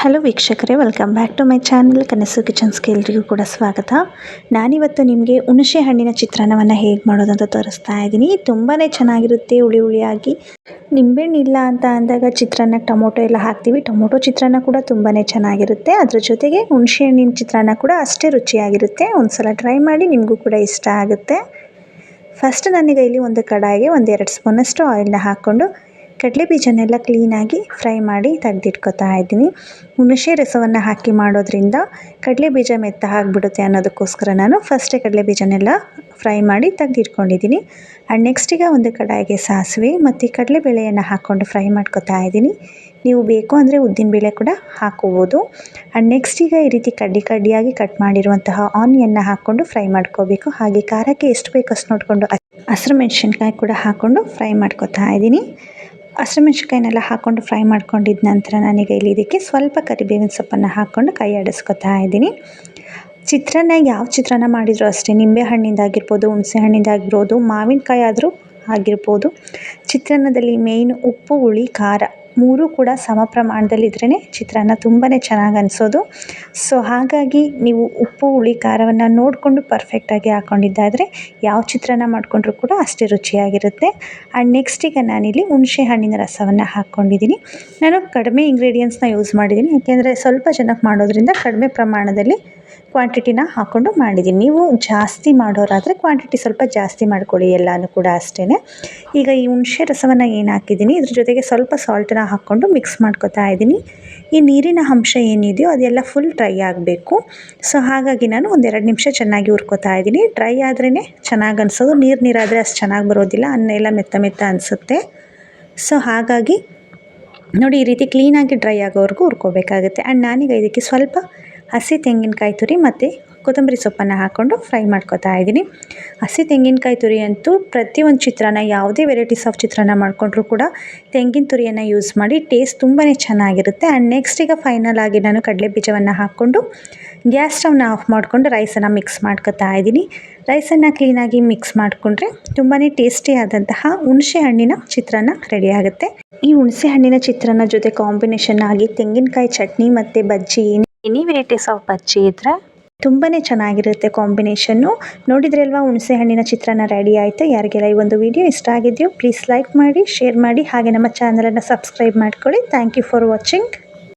Hello ವೀಕ್ಷಕರೇ, welcome back to my channel Kanasu ಕಿಚನ್ಸ್ಗೆ ಎಲ್ರಿಗೂ ಕೂಡ ಸ್ವಾಗತ. ನಾನಿವತ್ತು ನಿಮಗೆ ಹುಣಸೆ ಹಣ್ಣಿನ ಚಿತ್ರಾನ್ನವನ್ನು ಹೇಗೆ ಮಾಡೋದು ಅಂತ ತೋರಿಸ್ತಾ ಇದ್ದೀನಿ. ತುಂಬಾ ಚೆನ್ನಾಗಿರುತ್ತೆ, ಹುಳಿ ಹುಳಿಯಾಗಿ. ನಿಂಬೆಹಣ್ಣಿಲ್ಲ ಅಂತ ಅಂದಾಗ ಚಿತ್ರಾನ್ನಕ್ಕೆ ಟೊಮೊಟೊ ಎಲ್ಲ ಹಾಕ್ತೀವಿ. ಟೊಮೊಟೊ ಚಿತ್ರಾನ್ನ ಕೂಡ ತುಂಬಾ ಚೆನ್ನಾಗಿರುತ್ತೆ. ಅದ್ರ ಜೊತೆಗೆ ಹುಣಸೆ ಹಣ್ಣಿನ ಚಿತ್ರಾನ್ನ ಕೂಡ ಅಷ್ಟೇ ರುಚಿಯಾಗಿರುತ್ತೆ. ಒಂದು ಸಲ ಟ್ರೈ ಮಾಡಿ, ನಿಮಗೂ ಕೂಡ ಇಷ್ಟ ಆಗುತ್ತೆ. ಫಸ್ಟ್ ನನಗೆ ಇಲ್ಲಿ ಒಂದು ಕಡಾಯಿಗೆ 1-2 ಸ್ಪೂನಷ್ಟು ಆಯಿಲ್ನ ಹಾಕ್ಕೊಂಡು ಕಡಲೆ ಬೀಜನೆಲ್ಲ ಕ್ಲೀನಾಗಿ ಫ್ರೈ ಮಾಡಿ ತೆಗೆದಿಟ್ಕೊತಾ ಇದ್ದೀನಿ. ಹುಣಸೆ ರಸವನ್ನು ಹಾಕಿ ಮಾಡೋದ್ರಿಂದ ಕಡಲೆ ಬೀಜ ಮೆತ್ತ ಆಗಿಬಿಡುತ್ತೆ ಅನ್ನೋದಕ್ಕೋಸ್ಕರ ನಾನು ಫಸ್ಟೇ ಕಡಲೆ ಬೀಜನೆಲ್ಲ ಫ್ರೈ ಮಾಡಿ ತೆಗೆದಿಟ್ಕೊಂಡಿದ್ದೀನಿ. ಆ್ಯಂಡ್ ನೆಕ್ಸ್ಟಿಗೆ ಒಂದು ಕಡಾಯಿಗೆ ಸಾಸಿವೆ ಮತ್ತು ಕಡಲೆಬೇಳೆಯನ್ನು ಹಾಕ್ಕೊಂಡು ಫ್ರೈ ಮಾಡ್ಕೊತಾ ಇದ್ದೀನಿ. ನೀವು ಬೇಕು ಅಂದರೆ ಉದ್ದಿನಬೇಳೆ ಕೂಡ ಹಾಕೋಬೋದು. ಆ್ಯಂಡ್ ನೆಕ್ಸ್ಟಿಗೆ ಈ ರೀತಿ ಕಡ್ಡಿಯಾಗಿ ಕಟ್ ಮಾಡಿರುವಂತಹ ಆನಿಯನ್ನ ಹಾಕ್ಕೊಂಡು ಫ್ರೈ ಮಾಡ್ಕೋಬೇಕು. ಹಾಗೆ ಖಾರಕ್ಕೆ ಎಷ್ಟು ಬೇಕು ಅಷ್ಟು ನೋಡಿಕೊಂಡು ಹಸಿರು ಮೆಣಸಿನ್ಕಾಯಿ ಕೂಡ ಹಾಕ್ಕೊಂಡು ಫ್ರೈ ಮಾಡ್ಕೊತಾ ಇದ್ದೀನಿ. ಹಸಿರುಮೆಣ್ಸಿನ್ಕಾಯಿನೆಲ್ಲ ಹಾಕ್ಕೊಂಡು ಫ್ರೈ ಮಾಡ್ಕೊಂಡಿದ್ದ ನಂತರ ನಾನೀಗ ಇಲ್ಲಿ ಇದಕ್ಕೆ ಸ್ವಲ್ಪ ಕರಿಬೇವಿನ ಸೊಪ್ಪನ್ನು ಹಾಕ್ಕೊಂಡು ಕೈ ಆಡಿಸ್ಕೊತಾ ಇದ್ದೀನಿ. ಚಿತ್ರಾನ್ನ ಯಾವ ಚಿತ್ರಾನ್ನ ಮಾಡಿದರೂ ಅಷ್ಟೇ, ನಿಂಬೆ ಹಣ್ಣಿಂದಾಗಿರ್ಬೋದು, ಹುಣಸೆ ಹಣ್ಣಿಂದಾಗಿರ್ಬೋದು, ಮಾವಿನಕಾಯಿ ಆದರೂ ಆಗಿರ್ಬೋದು, ಚಿತ್ರಾನ್ನದಲ್ಲಿ ಮೇಯ್ನ್ ಉಪ್ಪು, ಹುಳಿ, ಖಾರ 3 ಕೂಡ ಸಮ ಪ್ರಮಾಣದಲ್ಲಿದ್ರೇ ಚಿತ್ರಾನ್ನ ತುಂಬಾ ಚೆನ್ನಾಗಿ ಅನಿಸೋದು. ಸೊ ಹಾಗಾಗಿ ನೀವು ಉಪ್ಪು, ಹುಳಿ, ಖಾರವನ್ನು ನೋಡಿಕೊಂಡು ಪರ್ಫೆಕ್ಟಾಗಿ ಹಾಕ್ಕೊಂಡಿದ್ದಾದರೆ ಯಾವ ಚಿತ್ರಾನ್ನ ಮಾಡಿಕೊಂಡ್ರೂ ಕೂಡ ಅಷ್ಟೇ ರುಚಿಯಾಗಿರುತ್ತೆ. ಆ್ಯಂಡ್ ನೆಕ್ಸ್ಟಿಗೆ ನಾನಿಲ್ಲಿ ಹುಣಸೆ ಹಣ್ಣಿನ ರಸವನ್ನು ಹಾಕ್ಕೊಂಡಿದ್ದೀನಿ. ನಾನು ಕಡಿಮೆ ಇಂಗ್ರೀಡಿಯೆಂಟ್ಸ್ನ ಯೂಸ್ ಮಾಡಿದ್ದೀನಿ, ಯಾಕೆಂದರೆ ಸ್ವಲ್ಪ ಜನಕ್ಕೆ ಮಾಡೋದ್ರಿಂದ ಕಡಿಮೆ ಪ್ರಮಾಣದಲ್ಲಿ ಕ್ವಾಂಟಿಟಿನ ಹಾಕ್ಕೊಂಡು ಮಾಡಿದ್ದೀನಿ. ನೀವು ಜಾಸ್ತಿ ಮಾಡೋರಾದರೆ ಕ್ವಾಂಟಿಟಿ ಸ್ವಲ್ಪ ಜಾಸ್ತಿ ಮಾಡ್ಕೊಳ್ಳಿ, ಎಲ್ಲನೂ ಕೂಡ ಅಷ್ಟೇ. ಈಗ ಈ ಹುಣಸೆ ರಸವನ್ನು ಏನು ಹಾಕಿದ್ದೀನಿ ಇದ್ರ ಜೊತೆಗೆ ಸ್ವಲ್ಪ ಸಾಲ್ಟನ್ನ ಹಾಕ್ಕೊಂಡು ಮಿಕ್ಸ್ ಮಾಡ್ಕೊತಾ ಇದ್ದೀನಿ. ಈ ನೀರಿನ ಅಂಶ ಏನಿದೆಯೋ ಅದೆಲ್ಲ ಫುಲ್ ಡ್ರೈ ಆಗಬೇಕು. ಸೊ ಹಾಗಾಗಿ ನಾನು 1-2 ನಿಮಿಷ ಚೆನ್ನಾಗಿ ಹುರ್ಕೋತಾ ಇದ್ದೀನಿ. ಡ್ರೈ ಆದ್ರೇ ಚೆನ್ನಾಗಿ ಅನಿಸೋದು, ನೀರಾದರೆ ಅಷ್ಟು ಚೆನ್ನಾಗಿ ಬರೋದಿಲ್ಲ, ಅನ್ನ ಎಲ್ಲ ಮೆತ್ತ ಅನಿಸುತ್ತೆ. ಸೊ ಹಾಗಾಗಿ ನೋಡಿ, ಈ ರೀತಿ ಕ್ಲೀನಾಗಿ ಡ್ರೈ ಆಗೋವರೆಗೂ ಹುರ್ಕೋಬೇಕಾಗುತ್ತೆ. ಆ್ಯಂಡ್ ನಾನೀಗ ಇದಕ್ಕೆ ಸ್ವಲ್ಪ ಹಸಿ ತೆಂಗಿನಕಾಯಿ ತುರಿ ಮತ್ತು ಕೊತ್ತಂಬರಿ ಸೊಪ್ಪನ್ನು ಹಾಕ್ಕೊಂಡು ಫ್ರೈ ಮಾಡ್ಕೊತಾ ಇದ್ದೀನಿ. ಹಸಿ ತೆಂಗಿನಕಾಯಿ ತುರಿ ಅಂತೂ ಪ್ರತಿಯೊಂದು ಚಿತ್ರಾನ್ನ, ಯಾವುದೇ ವೆರೈಟೀಸ್ ಆಫ್ ಚಿತ್ರಾನ್ನ ಮಾಡಿಕೊಂಡ್ರೂ ಕೂಡ ತೆಂಗಿನ ತುರಿಯನ್ನು ಯೂಸ್ ಮಾಡಿ, ಟೇಸ್ಟ್ ತುಂಬಾ ಚೆನ್ನಾಗಿರುತ್ತೆ. ಆ್ಯಂಡ್ ನೆಕ್ಸ್ಟ್ ಈಗ ಫೈನಲ್ ಆಗಿ ನಾನು ಕಡಲೆ ಬೀಜವನ್ನು ಹಾಕ್ಕೊಂಡು ಗ್ಯಾಸ್ ಸ್ಟವ್ನ ಆಫ್ ಮಾಡಿಕೊಂಡು ರೈಸನ್ನು ಮಿಕ್ಸ್ ಮಾಡ್ಕೊತಾ ಇದ್ದೀನಿ. ರೈಸನ್ನು ಕ್ಲೀನಾಗಿ ಮಿಕ್ಸ್ ಮಾಡಿಕೊಂಡ್ರೆ ತುಂಬಾ ಟೇಸ್ಟಿ ಆದಂತಹ ಹುಣಸೆ ಹಣ್ಣಿನ ಚಿತ್ರಾನ್ನ ರೆಡಿ ಆಗುತ್ತೆ. ಈ ಹುಣಸೆ ಹಣ್ಣಿನ ಚಿತ್ರಾನ್ನ ಜೊತೆ ಕಾಂಬಿನೇಷನ್ ಆಗಿ ತೆಂಗಿನಕಾಯಿ ಚಟ್ನಿ ಮತ್ತು ಬಜ್ಜಿ, ಎನಿ ವೆರೈಟೀಸ್ ಆಫ್ ಬಜ್ಜಿ ಇದ್ದರೆ ತುಂಬಾ ಚೆನ್ನಾಗಿರುತ್ತೆ ಕಾಂಬಿನೇಷನ್ನು. ನೋಡಿದ್ರೆ ಅಲ್ವಾ, ಹುಣಸೆ ಹಣ್ಣಿನ ಚಿತ್ರಾನ್ನ ರೆಡಿ ಆಯಿತು. ಯಾರಿಗೆಲ್ಲ ಈ ಒಂದು ವಿಡಿಯೋ ಇಷ್ಟ ಆಗಿದೆಯೋ ಪ್ಲೀಸ್ ಲೈಕ್ ಮಾಡಿ, ಶೇರ್ ಮಾಡಿ, ಹಾಗೆ ನಮ್ಮ ಚಾನಲನ್ನು ಸಬ್ಸ್ಕ್ರೈಬ್ ಮಾಡ್ಕೊಳ್ಳಿ. Thank you for watching.